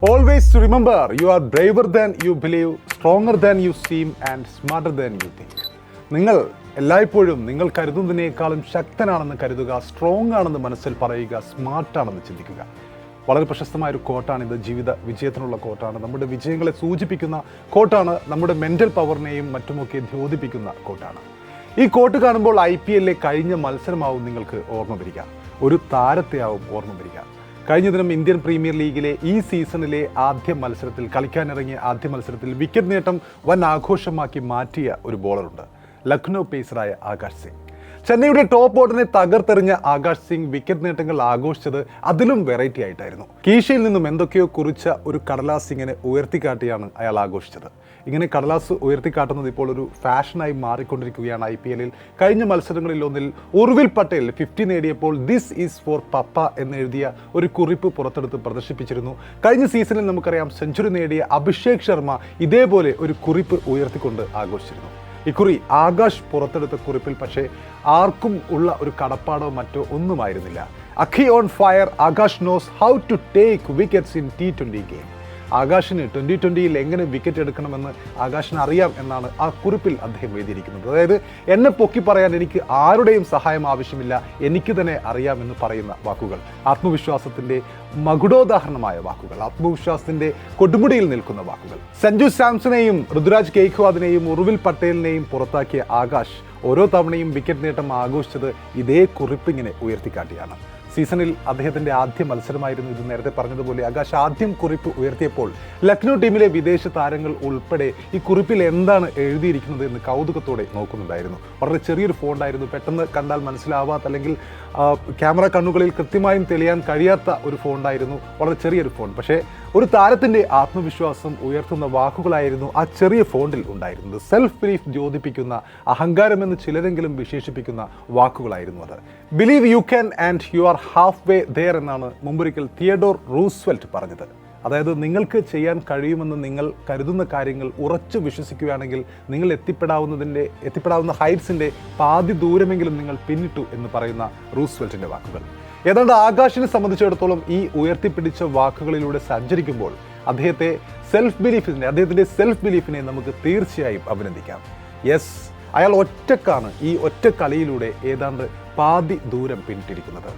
Always to remember, you are braver than you believe, stronger than you seem and smarter than you think. നിങ്ങൾ എല്ലായ്പ്പോഴും നിങ്ങൾ കരുതുന്നതിനേക്കാളും ശക്തനാണെന്ന് കരുതുക, strong ആണെന്ന് മനസ്സിൽ പറയുക, സ്മാർട്ടാണെന്ന് ചിന്തിക്കുക. വളരെ പ്രശസ്തമായ ഒരു കോട്ടാണിത്. ജീവിത വിജയത്തിനുള്ള കോട്ടാണ്. നമ്മുടെ വിജയങ്ങളെ സൂചിപ്പിക്കുന്ന കോട്ടാണ്. നമ്മുടെ മെൻ്റൽ പവറിനെയും മറ്റുമൊക്കെ ദ്യോതിപ്പിക്കുന്ന കോട്ടാണ്. ഈ കോട്ട് കാണുമ്പോൾ IPL കഴിഞ്ഞ മത്സരമാവും നിങ്ങൾക്ക് ഓർമ്മ വരിക. ഒരു താരത്തെയാവും ഓർമ്മ വരിക. കഴിഞ്ഞ ദിനം ഇന്ത്യൻ പ്രീമിയർ ലീഗിലെ ഈ സീസണിലെ ആദ്യ മത്സരത്തിൽ കളിക്കാനിറങ്ങിയ ആദ്യ മത്സരത്തിൽ വിക്കറ്റ് നേട്ടം വൻ ആഘോഷമാക്കി മാറ്റിയ ഒരു ബോളറുണ്ട്. ലക്നൗ പേസറായ ആകാശ് സിംഗ്. ചെന്നൈയുടെ ടോപ്പ് ഓർഡറിനെ തകർത്തെറിഞ്ഞ ആകാശ് സിംഗ് വിക്കറ്റ് നേട്ടങ്ങൾ ആഘോഷിച്ചത് അതിലും വെറൈറ്റി ആയിട്ടായിരുന്നു. കീശയിൽ നിന്നും എന്തൊക്കെയോ കുറിച്ച ഒരു കടലാസ് ഇങ്ങനെ ഉയർത്തിക്കാട്ടിയാണ് അയാൾ ആഘോഷിച്ചത്. ഇങ്ങനെ കടലാസ് ഉയർത്തിക്കാട്ടുന്നത് ഇപ്പോൾ ഒരു ഫാഷനായി മാറിക്കൊണ്ടിരിക്കുകയാണ് IPL. കഴിഞ്ഞ മത്സരങ്ങളിൽ ഒന്നിൽ ഉർവിൽ പട്ടേൽ 50 നേടിയപ്പോൾ ദിസ് ഈസ് ഫോർ പപ്പ എന്നെഴുതിയ ഒരു കുറിപ്പ് പുറത്തെടുത്ത് പ്രദർശിപ്പിച്ചിരുന്നു. കഴിഞ്ഞ സീസണിൽ നമുക്കറിയാം സെഞ്ചുറി നേടിയ അഭിഷേക് ശർമ്മ ഇതേപോലെ ഒരു കുറിപ്പ് ഉയർത്തിക്കൊണ്ട് ആഘോഷിച്ചിരുന്നു. ഇക്കുറി ആകാശ് പുറത്തെടുത്ത കുറിപ്പിൽ പക്ഷേ ആർക്കും ഉള്ള ഒരു കടപ്പാടോ മറ്റോ ഒന്നുമായിരുന്നില്ല. Akhi on fire, Akash knows how to take wickets in T20 game. ആകാശിന് 2020 എങ്ങനെ വിക്കറ്റ് എടുക്കണമെന്ന് ആകാശിന് അറിയാം എന്നാണ് ആ കുറിപ്പിൽ അദ്ദേഹം എഴുതിയിരിക്കുന്നത്. അതായത് എന്നെ പൊക്കി പറയാൻ എനിക്ക് ആരുടെയും സഹായം ആവശ്യമില്ല, എനിക്ക് തന്നെ അറിയാമെന്ന് പറയുന്ന വാക്കുകൾ. ആത്മവിശ്വാസത്തിൻ്റെ മകുടോദാഹരണമായ വാക്കുകൾ, ആത്മവിശ്വാസത്തിൻ്റെ കൊടുമുടിയിൽ നിൽക്കുന്ന വാക്കുകൾ. സഞ്ജു സാംസണെയും ഋതുരാജ് ഗെയ്ക്വാദിനെയും ഉർവിൽ പട്ടേലിനെയും പുറത്താക്കിയ ആകാശ് ഓരോ തവണയും വിക്കറ്റ് നേട്ടം ആഘോഷിച്ചത് ഇതേ കുറിപ്പിങ്ങനെ ഉയർത്തിക്കാട്ടിയാണ്. സീസണിൽ അദ്ദേഹത്തിൻ്റെ ആദ്യ മത്സരമായിരുന്നു ഇത്. നേരത്തെ പറഞ്ഞതുപോലെ ആകാശ് ആദ്യം കുറിപ്പ് ഉയർത്തിയപ്പോൾ ലക്നൗ ടീമിലെ വിദേശ താരങ്ങൾ ഉൾപ്പെടെ ഈ കുറിപ്പിൽ എന്താണ് എഴുതിയിരിക്കുന്നത് എന്ന് കൗതുകത്തോടെ നോക്കുന്നുണ്ടായിരുന്നു. വളരെ ചെറിയൊരു ഫോണ്ടായിരുന്നു, പെട്ടെന്ന് കണ്ടാൽ മനസ്സിലാവാത്ത അല്ലെങ്കിൽ ക്യാമറ കണ്ണുകളിൽ കൃത്യമായും തെളിയാൻ കഴിയാത്ത ഒരു ഫോണ്ടായിരുന്നു, വളരെ ചെറിയൊരു ഫോണ്ട്. പക്ഷേ ഒരു താരത്തിൻ്റെ ആത്മവിശ്വാസം ഉയർത്തുന്ന വാക്കുകളായിരുന്നു ആ ചെറിയ ഫോണ്ടിൽ ഉണ്ടായിരുന്നത്. സെൽഫ് ബിലീഫ് ദ്യോതിപ്പിക്കുന്ന, അഹങ്കാരമെന്ന് ചിലരെങ്കിലും വിശേഷിപ്പിക്കുന്ന വാക്കുകളായിരുന്നു അത്. Believe you can and you are half way there എന്നാണ് മുമ്പൊരിക്കൽ തിയഡോർ റൂസ്വെൽറ്റ് പറഞ്ഞത്. അതായത് നിങ്ങൾക്ക് ചെയ്യാൻ കഴിയുമെന്ന് നിങ്ങൾ കരുതുന്ന കാര്യങ്ങൾ ഉറച്ചു വിശ്വസിക്കുകയാണെങ്കിൽ നിങ്ങൾ എത്തിപ്പെടാവുന്ന ഹൈറ്റ്സിൻ്റെ പാതി ദൂരമെങ്കിലും നിങ്ങൾ പിന്നിട്ടു എന്ന് പറയുന്ന റൂസ്വെൽറ്റിൻ്റെ വാക്കുകൾ. ഏതാണ്ട് ആകാശിനെ സംബന്ധിച്ചിടത്തോളം ഈ ഉയർത്തിപ്പിടിച്ച വാക്കുകളിലൂടെ സഞ്ചരിക്കുമ്പോൾ അദ്ദേഹത്തിൻ്റെ സെൽഫ് ബിലീഫിനെ നമുക്ക് തീർച്ചയായും അഭിനന്ദിക്കാം. യെസ്, അയാൾ ഒറ്റക്കാണ് ഈ ഒറ്റ കളിയിലൂടെ ഏതാണ്ട് പാതി ദൂരം പിന്നിട്ടിരിക്കുന്നത്,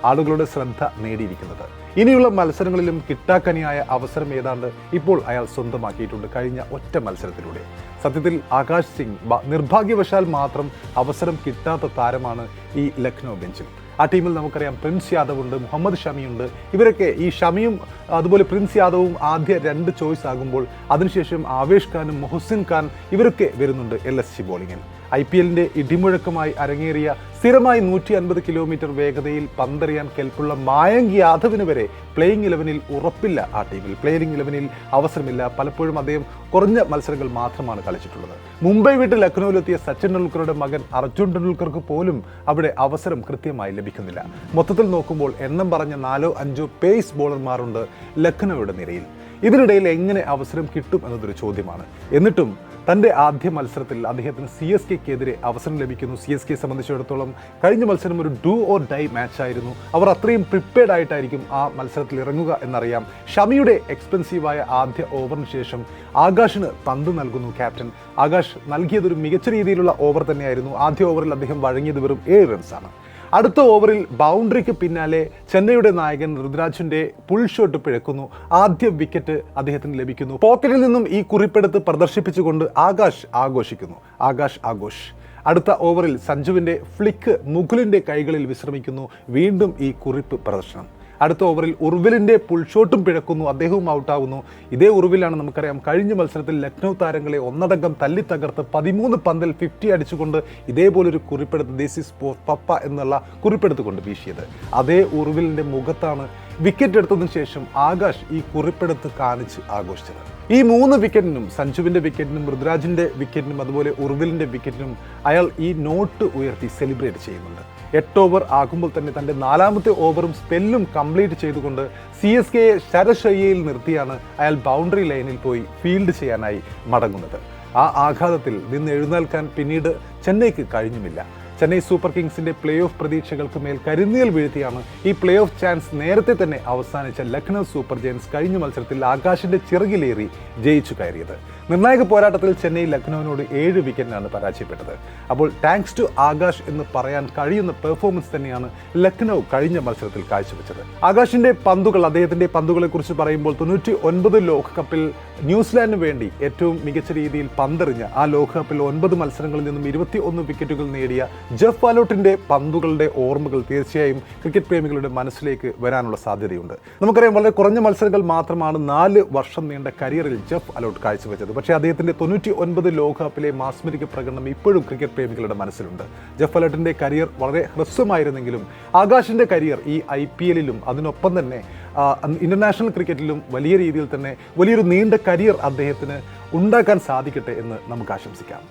ആളുകളുടെ ശ്രദ്ധ നേടിയിരിക്കുന്നത്. ഇനിയുള്ള മത്സരങ്ങളിലും കിട്ടാക്കനിയായ അവസരം ഏതാണ്ട് ഇപ്പോൾ അയാൾ സ്വന്തമാക്കിയിട്ടുണ്ട് കഴിഞ്ഞ ഒറ്റ മത്സരത്തിലൂടെ. സത്യത്തിൽ ആകാശ് സിംഗ് നിർഭാഗ്യവശാൽ മാത്രം അവസരം കിട്ടാത്ത താരമാണ് ഈ ലക്നൗ ബെഞ്ചിൽ. ആ ടീമിൽ നമുക്കറിയാം പ്രിൻസ് യാദവ് ഉണ്ട്, മുഹമ്മദ് ഷമിയുണ്ട്. ഇവരൊക്കെ ഈ ഷമിയും അതുപോലെ പ്രിൻസ് യാദവും ആദ്യ 2 ചോയ്സ് ആകുമ്പോൾ അതിനുശേഷം ആവേശ് ഖാനും മൊഹസിൻ ഖാൻ ഇവരൊക്കെ വരുന്നുണ്ട് LSG ബോളിങ്ങിൽ. IPL ഇടിമുഴക്കമായി അരങ്ങേറിയ സ്ഥിരമായി 150 കിലോമീറ്റർ വേഗതയിൽ പന്തെറിയാൻ കെൽപ്പുള്ള മായങ്ക് യാദവിന് വരെ പ്ലേയിങ് 11-ൽ ഉറപ്പില്ല. ആ ടീമിൽ പ്ലേയിങ് 11-ൽ അവസരമില്ല. പലപ്പോഴും അദ്ദേഹം കുറഞ്ഞ മത്സരങ്ങൾ മാത്രമാണ് കളിച്ചിട്ടുള്ളത്. മുംബൈ വിട്ട് ലക്നൌവിലെത്തിയ സച്ചിൻ ടെണ്ടുൽക്കറുടെ മകൻ അർജുൻ ടെണ്ടുൽക്കർക്ക് പോലും അവിടെ അവസരം കൃത്യമായി ലഭിക്കുന്നില്ല. മൊത്തത്തിൽ നോക്കുമ്പോൾ എണ്ണം പറഞ്ഞ 4-5 പേസ് ബോളർമാരുണ്ട് ലക്നൌയുടെ നിരയിൽ. ഇതിനിടയിൽ എങ്ങനെ അവസരം കിട്ടും എന്നതൊരു ചോദ്യമാണ്. എന്നിട്ടും തൻ്റെ ആദ്യ മത്സരത്തിൽ അദ്ദേഹത്തിന് CSKക്കെതിരെ അവസരം ലഭിക്കുന്നു. CSKയെ സംബന്ധിച്ചിടത്തോളം കഴിഞ്ഞ മത്സരം ഒരു ഡു ഓർ ഡൈ മാച്ചായിരുന്നു. അവർ അത്രയും പ്രിപ്പയർഡ് ആയിട്ടായിരിക്കും ആ മത്സരത്തിൽ ഇറങ്ങുക എന്നറിയാം. ഷമിയുടെ എക്സ്പെൻസീവായ ആദ്യ ഓവറിന് ശേഷം ആകാശിന് പന്ത് നൽകുന്നു ക്യാപ്റ്റൻ. ആകാശ് നൽകിയതൊരു മികച്ച രീതിയിലുള്ള ഓവർ തന്നെയായിരുന്നു. ആദ്യ ഓവറിൽ അദ്ദേഹം വഴങ്ങിയത് വെറും 7 റൺസാണ്. അടുത്ത ഓവറിൽ ബൗണ്ടറിക്ക് പിന്നാലെ ചെന്നൈയുടെ നായകൻ ഋതുരാജിൻ്റെ പുൾ ഷോട്ട് പിഴക്കുന്നു. ആദ്യ വിക്കറ്റ് അദ്ദേഹത്തിന് ലഭിക്കുന്നു. പോക്കറ്റിൽ നിന്നും ഈ കുറിപ്പെടുത്ത് പ്രദർശിപ്പിച്ചുകൊണ്ട് ആകാശ് ആഘോഷിക്കുന്നു. ആകാശ് ആഘോഷ്. അടുത്ത ഓവറിൽ സഞ്ജുവിൻ്റെ ഫ്ലിക്ക് മുകുലിൻ്റെ കൈകളിൽ വിശ്രമിക്കുന്നു. വീണ്ടും ഈ കുറിപ്പ് പ്രദർശനം. അടുത്ത ഓവറിൽ ഉർവിലിൻ്റെ പുൾ ഷോട്ടും പിഴക്കുന്നു, അദ്ദേഹവും ഔട്ടാവുന്നു. ഇതേ ഉർവിലാണ് നമുക്കറിയാം കഴിഞ്ഞ മത്സരത്തിൽ ലക്നൗ താരങ്ങളെ ഒന്നടങ്കം തല്ലി തകർത്ത് 13 പന്തിൽ 50 അടിച്ചുകൊണ്ട് ഇതേപോലൊരു കുറിപ്പെടുത്ത് ദിസ് ഈസ് ഫോർ പപ്പ എന്നുള്ള കുറിപ്പെടുത്ത് കൊണ്ട് വീശിയത്. അതേ ഉർവിലിൻ്റെ മുഖത്താണ് വിക്കറ്റ് എടുത്തതിന് ശേഷം ആകാശ് ഈ കുറിപ്പെടുത്ത് കാണിച്ച് ആഘോഷിച്ചത്. ഈ 3 വിക്കറ്റിനും, സഞ്ജുവിൻ്റെ വിക്കറ്റിനും ഋതുരാജിൻ്റെ വിക്കറ്റിനും അതുപോലെ ഉർവിലിൻ്റെ വിക്കറ്റിനും അയാൾ ഈ നോട്ട് ഉയർത്തി സെലിബ്രേറ്റ് ചെയ്യുന്നുണ്ട്. 8 ഓവർ ആകുമ്പോൾ തന്നെ തൻ്റെ 4ാമത്തെ ഓവറും സ്പെല്ലും കംപ്ലീറ്റ് ചെയ്തുകൊണ്ട് CSKയെ ശരശയ്യയിൽ നിർത്തിയാണ് അയാൾ ബൗണ്ടറി ലൈനിൽ പോയി ഫീൽഡ് ചെയ്യാനായി മടങ്ങുന്നത്. ആ ആഘാതത്തിൽ നിന്ന് എഴുന്നേൽക്കാൻ പിന്നീട് ചെന്നൈക്ക് കഴിഞ്ഞുമില്ല. ചെന്നൈ സൂപ്പർ കിങ്സിന്റെ പ്ലേ ഓഫ് പ്രതീക്ഷകൾക്ക് മേൽ കരിനീൽ വീഴ്ത്തിയാണ് ഈ പ്ലേ ഓഫ് ചാൻസ് നേരത്തെ തന്നെ അവസാനിച്ച ലക്നൗ സൂപ്പർ ജയൻസ് കഴിഞ്ഞ മത്സരത്തിൽ ആകാശിന്റെ ചിറകിലേറി ജയിച്ചു കയറിയത്. നിർണായക പോരാട്ടത്തിൽ ചെന്നൈ ലക്നൌവിനോട് 7 വിക്കറ്റിനാണ് പരാജയപ്പെട്ടത്. അപ്പോൾ താങ്ക്സ് ടു ആകാശ് എന്ന് പറയാൻ കഴിയുന്ന പെർഫോമൻസ് തന്നെയാണ് ലക്നൗ കഴിഞ്ഞ മത്സരത്തിൽ കാഴ്ചവെച്ചത്. ആകാശിന്റെ പന്തുകൾ, അദ്ദേഹത്തിന്റെ പന്തുകളെ കുറിച്ച് പറയുമ്പോൾ 99 ലോകകപ്പിൽ ന്യൂസിലാൻഡിന് വേണ്ടി ഏറ്റവും മികച്ച രീതിയിൽ പന്തെറിഞ്ഞ, ആ ലോകകപ്പിൽ 9 മത്സരങ്ങളിൽ നിന്നും 21 വിക്കറ്റുകൾ നേടിയ ജെഫ് ഫാലോട്ടിന്റെ പന്തുകളുടെ ഓർമ്മകൾ തീർച്ചയായും ക്രിക്കറ്റ് പ്രേമികളുടെ മനസ്സിലേക്ക് വരാനുള്ള സാധ്യതയുണ്ട്. നമുക്കറിയാം, വളരെ കുറഞ്ഞ മത്സരങ്ങൾ മാത്രമാണ് 4 വർഷം നീണ്ട കരിയറിൽ ജെഫ് ഫാലോട്ട് കാഴ്ചവെച്ചത്. പക്ഷേ അദ്ദേഹത്തിന്റെ 99 ലോകകപ്പിലെ മാസ്മരിക പ്രകടനം ഇപ്പോഴും ക്രിക്കറ്റ് പ്രേമികളുടെ മനസ്സിലുണ്ട്. ജെഫ് ഫാലോട്ടിന്റെ കരിയർ വളരെ ഹ്രസ്വമായിരുന്നെങ്കിലും ആകാശിന്റെ കരിയർ ഈ IPL-ലും അതിനൊപ്പം തന്നെ ഇന്റർനാഷണൽ ക്രിക്കറ്റിലും വലിയ രീതിയിൽ തന്നെ വലിയൊരു നീണ്ട കരിയർ അദ്ദേഹത്തിന് ഉണ്ടാക്കാൻ സാധിക്കട്ടെ എന്ന് നമുക്ക് ആശംസിക്കാം.